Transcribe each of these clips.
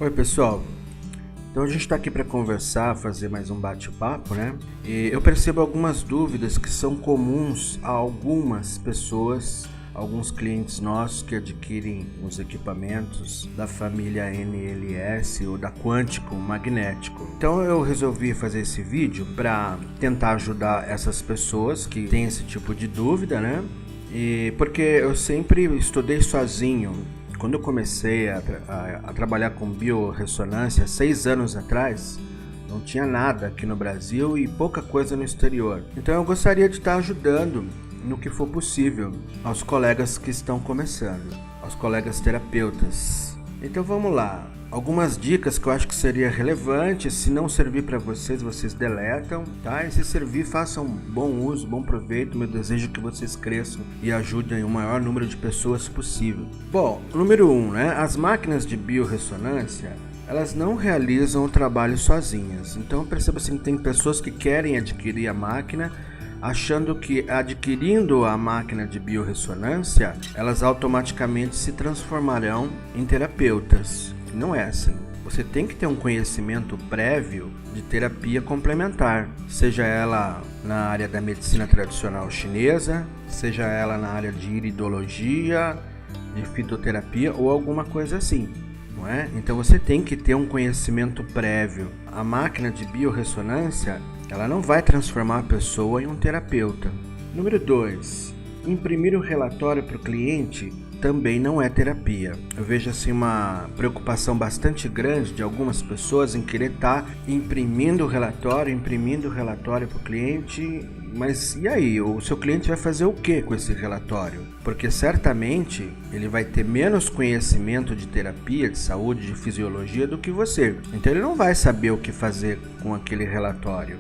Oi pessoal, então a gente está aqui para conversar, fazer mais um bate-papo, né? E eu percebo algumas dúvidas que são comuns a algumas pessoas, alguns clientes nossos que adquirem os equipamentos da família NLS ou da Quantico Magnético. Então eu resolvi fazer esse vídeo para tentar ajudar essas pessoas que têm esse tipo de dúvida, né? E porque eu sempre estudei sozinho. Quando eu comecei a trabalhar com biorressonância 6 anos atrás, não tinha nada aqui no Brasil e pouca coisa no exterior. Então eu gostaria de estar ajudando no que for possível aos colegas que estão começando, aos colegas terapeutas. Então vamos lá. Algumas dicas que eu acho que seria relevante. Se não servir para vocês, vocês deletam, tá? E se servir, façam bom uso, bom proveito. Meu desejo é que vocês cresçam e ajudem o maior número de pessoas possível. Bom, número 1, né? As máquinas de biorressonância, elas não realizam o trabalho sozinhas. Então perceba assim, tem pessoas que querem adquirir a máquina, achando que adquirindo a máquina de biorressonância, elas automaticamente se transformarão em terapeutas. Não é assim. Você tem que ter um conhecimento prévio de terapia complementar, seja ela na área da medicina tradicional chinesa, seja ela na área de iridologia, de fitoterapia ou alguma coisa assim, não é? Então você tem que ter um conhecimento prévio. A máquina de biorressonância, ela não vai transformar a pessoa em um terapeuta. Número 2, imprimir o relatório para o cliente também não é terapia. Eu vejo assim uma preocupação bastante grande de algumas pessoas em querer estar imprimindo o relatório para o cliente, mas e aí? O seu cliente vai fazer o que com esse relatório? Porque certamente ele vai ter menos conhecimento de terapia, de saúde, de fisiologia do que você. Então ele não vai saber o que fazer com aquele relatório.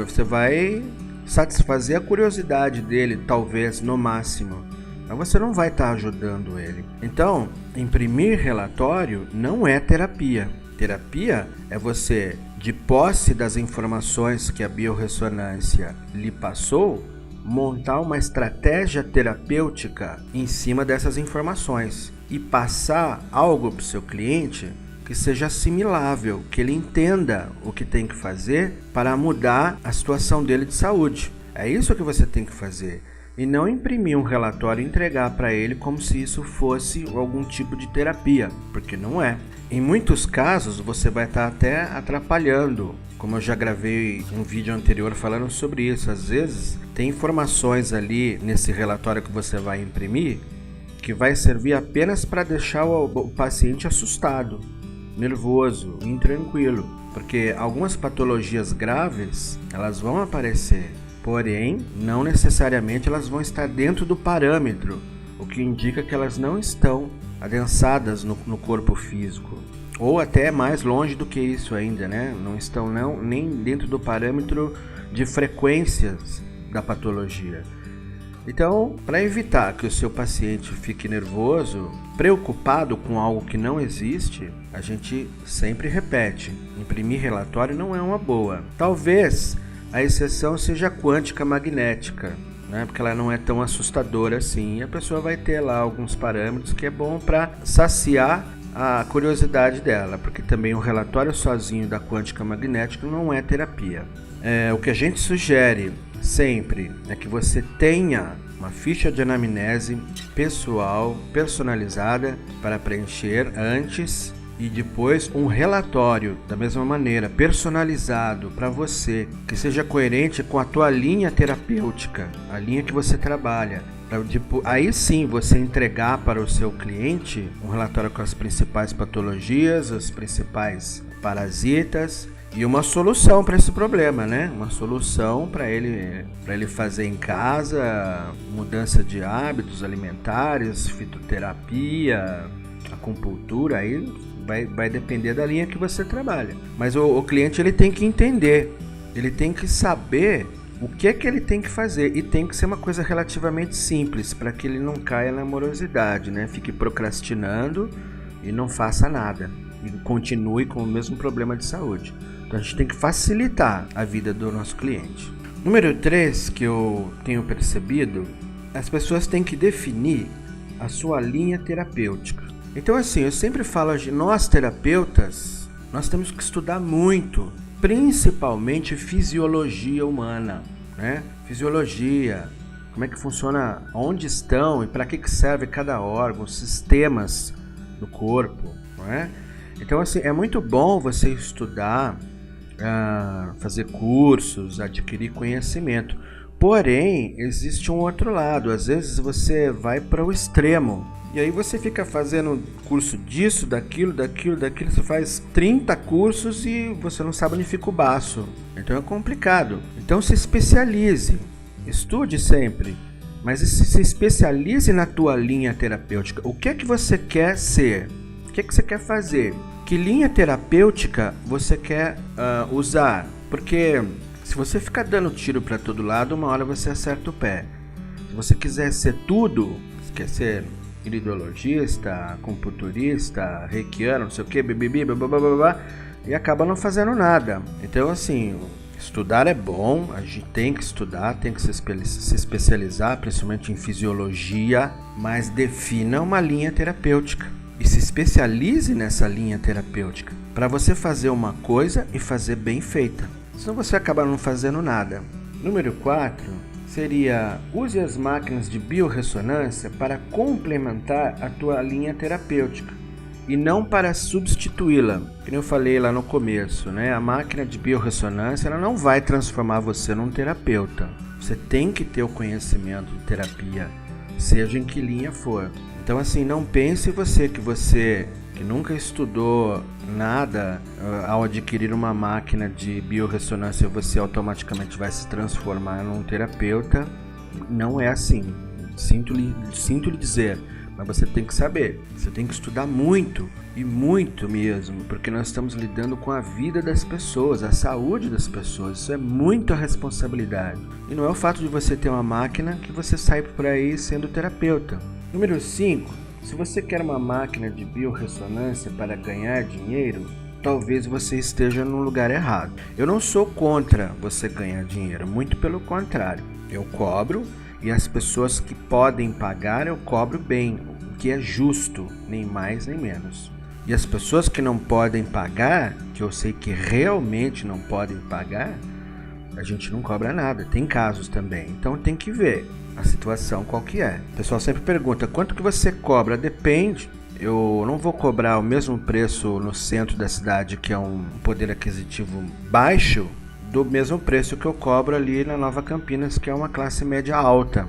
Você vai satisfazer a curiosidade dele, talvez, no máximo. Mas você não vai estar ajudando ele. Então, imprimir relatório não é terapia. Terapia é você, de posse das informações que a biorressonância lhe passou, montar uma estratégia terapêutica em cima dessas informações e passar algo para o seu cliente que seja assimilável, que ele entenda o que tem que fazer para mudar a situação dele de saúde. É isso que você tem que fazer. E não imprimir um relatório e entregar para ele como se isso fosse algum tipo de terapia, porque não é. Em muitos casos você vai estar até atrapalhando, como eu já gravei um vídeo anterior falando sobre isso. Às vezes tem informações ali nesse relatório que você vai imprimir que vai servir apenas para deixar o paciente assustado, nervoso, intranquilo, porque algumas patologias graves elas vão aparecer. Porém, não necessariamente elas vão estar dentro do parâmetro, o que indica que elas não estão adensadas no corpo físico. Ou até mais longe do que isso ainda, né? Não estão nem dentro do parâmetro de frequências da patologia. Então, para evitar que o seu paciente fique nervoso, preocupado com algo que não existe, a gente sempre repete, imprimir relatório não é uma boa. Talvez a exceção seja a quântica magnética, né? Porque ela não é tão assustadora assim. E a pessoa vai ter lá alguns parâmetros que é bom para saciar a curiosidade dela, porque também o relatório sozinho da quântica magnética não é terapia. O que a gente sugere sempre é que você tenha uma ficha de anamnese pessoal, personalizada, para preencher antes e depois um relatório da mesma maneira, personalizado para você, que seja coerente com a tua linha terapêutica, a linha que você trabalha. Aí sim você entregar para o seu cliente um relatório com as principais patologias, os principais parasitas e uma solução para esse problema, né? Uma solução para ele fazer em casa, mudança de hábitos alimentares, fitoterapia, acupuntura, aí vai depender da linha que você trabalha. Mas o cliente ele tem que entender, ele tem que saber o que é que ele tem que fazer, e tem que ser uma coisa relativamente simples para que ele não caia na morosidade, né? Fique procrastinando e não faça nada e continue com o mesmo problema de saúde. Então a gente tem que facilitar a vida do nosso cliente. Número 3 que eu tenho percebido, as pessoas têm que definir a sua linha terapêutica. Então assim, eu sempre falo, nós terapeutas, nós temos que estudar muito, principalmente fisiologia humana, né? Fisiologia, como é que funciona, onde estão e para que serve cada órgão, sistemas do corpo, não é? Então assim, é muito bom você estudar, fazer cursos, adquirir conhecimento. Porém, existe um outro lado. Às vezes você vai para o extremo. E aí você fica fazendo curso disso, daquilo. Você faz 30 cursos e você não sabe onde fica o baço. Então é complicado. Então se especialize. Estude sempre. Mas se especialize na tua linha terapêutica. O que é que você quer ser? O que é que você quer fazer? Que linha terapêutica você quer usar? Porque se você ficar dando tiro para todo lado, uma hora você acerta o pé. Se você quiser ser tudo, se quer ser iridologista, acupunturista, reikiano, não sei o que, e acaba não fazendo nada. Então assim, estudar é bom, a gente tem que estudar, tem que se especializar, principalmente em fisiologia, mas defina uma linha terapêutica. E se especialize nessa linha terapêutica para você fazer uma coisa e fazer bem feita. Senão você acaba não fazendo nada. Número 4 seria: use as máquinas de biorressonância para complementar a tua linha terapêutica e não para substituí-la. Como eu falei lá no começo, né? A máquina de biorressonância ela não vai transformar você num terapeuta. Você tem que ter o conhecimento de terapia, seja em que linha for. Então assim, não pense você que nunca estudou nada, ao adquirir uma máquina de biorressonância você automaticamente vai se transformar num terapeuta. Não é assim. Sinto lhe dizer, mas você tem que saber. Você tem que estudar muito, e muito mesmo, porque nós estamos lidando com a vida das pessoas, a saúde das pessoas. Isso é muita responsabilidade. E não é o fato de você ter uma máquina que você sai por aí sendo terapeuta. Número 5, se você quer uma máquina de biorressonância para ganhar dinheiro, talvez você esteja no lugar errado. Eu não sou contra você ganhar dinheiro, muito pelo contrário. Eu cobro, e as pessoas que podem pagar, eu cobro bem, o que é justo, nem mais nem menos. E as pessoas que não podem pagar, que eu sei que realmente não podem pagar, a gente não cobra nada. Tem casos também, então tem que ver a situação qual que é. O pessoal sempre pergunta, quanto que você cobra? Depende. Eu não vou cobrar o mesmo preço no centro da cidade, que é um poder aquisitivo baixo, do mesmo preço que eu cobro ali na Nova Campinas, que é uma classe média alta.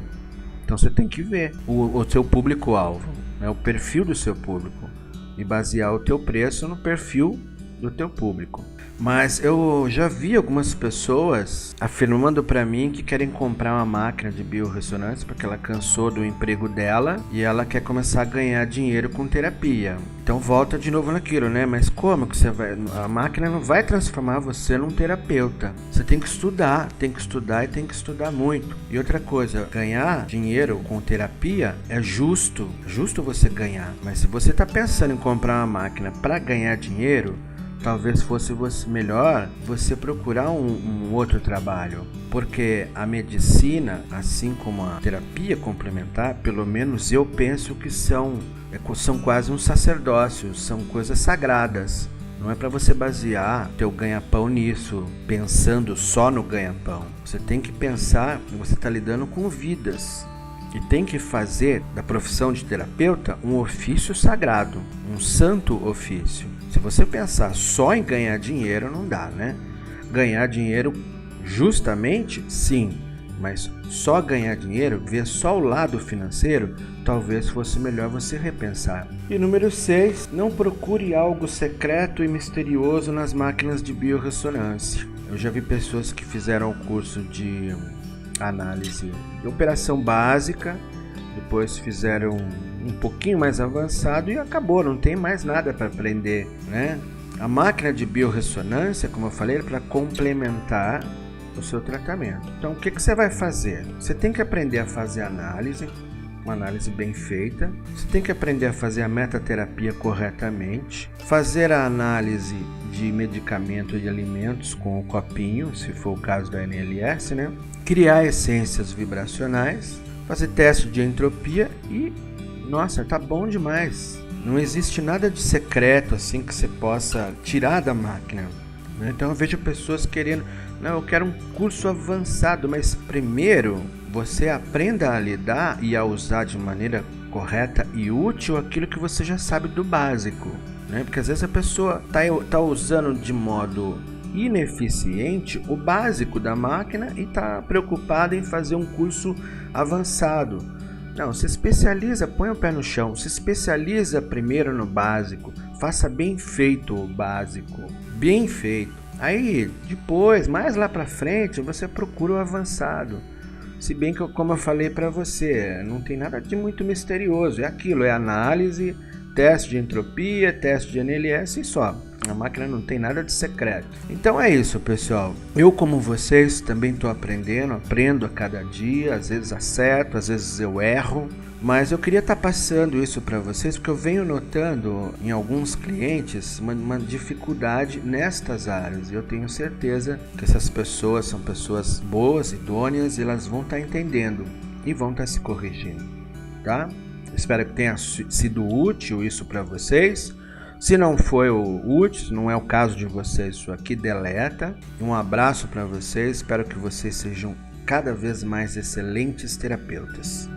Então você tem que ver o seu público-alvo, né, o perfil do seu público, e basear o teu preço no perfil do teu público. Mas eu já vi algumas pessoas afirmando para mim que querem comprar uma máquina de biorressonância porque ela cansou do emprego dela e ela quer começar a ganhar dinheiro com terapia. Então volta de novo naquilo, né? Mas como que você vai? A máquina não vai transformar você num terapeuta. Você tem que estudar e tem que estudar muito. E outra coisa, ganhar dinheiro com terapia é justo. É justo você ganhar. Mas se você está pensando em comprar uma máquina para ganhar dinheiro, talvez fosse melhor você procurar um outro trabalho, porque a medicina, assim como a terapia complementar, pelo menos eu penso que são quase um sacerdócio, são coisas sagradas. Não é para você basear teu ganha-pão nisso, pensando só no ganha-pão. Você tem que pensar que você está lidando com vidas. E tem que fazer da profissão de terapeuta um ofício sagrado, um santo ofício. Se você pensar só em ganhar dinheiro, não dá, né? Ganhar dinheiro justamente, sim, mas só ganhar dinheiro, ver só o lado financeiro, talvez fosse melhor você repensar. E número 6, não procure algo secreto e misterioso nas máquinas de biorressonância. Eu já vi pessoas que fizeram o curso de análise de operação básica, depois fizeram um pouquinho mais avançado e acabou, não tem mais nada para aprender, né? A máquina de biorressonância, como eu falei, é para complementar o seu tratamento. Então, o que você vai fazer? Você tem que aprender a fazer análise, uma análise bem feita. Você tem que aprender a fazer a metaterapia corretamente, fazer a análise de medicamento e de alimentos com o copinho, se for o caso da NLS, né? Criar essências vibracionais, fazer teste de entropia e, nossa, tá bom demais. Não existe nada de secreto assim que você possa tirar da máquina, né? Então eu vejo pessoas querendo, não, eu quero um curso avançado, mas primeiro você aprenda a lidar e a usar de maneira correta e útil aquilo que você já sabe do básico, né? Porque às vezes a pessoa tá usando de modo ineficiente o básico da máquina e está preocupada em fazer um curso avançado. Não, se especializa, põe o pé no chão, se especializa primeiro no básico, faça bem feito o básico, bem feito. Aí, depois, mais lá para frente, você procura o avançado. Se bem que, como eu falei para você, não tem nada de muito misterioso. É aquilo, é análise, teste de entropia, teste de NLS e só. A máquina não tem nada de secreto. Então é isso, pessoal. Eu, como vocês, também estou aprendo a cada dia. Às vezes acerto, às vezes eu erro. Mas eu queria estar passando isso para vocês porque eu venho notando em alguns clientes uma dificuldade nestas áreas. Eu tenho certeza que essas pessoas são pessoas boas, idôneas, e elas vão estar entendendo e vão estar se corrigindo, tá? Espero que tenha sido útil isso para vocês. Se não foi útil, não é o caso de vocês, isso aqui deleta. Um abraço para vocês, espero que vocês sejam cada vez mais excelentes terapeutas.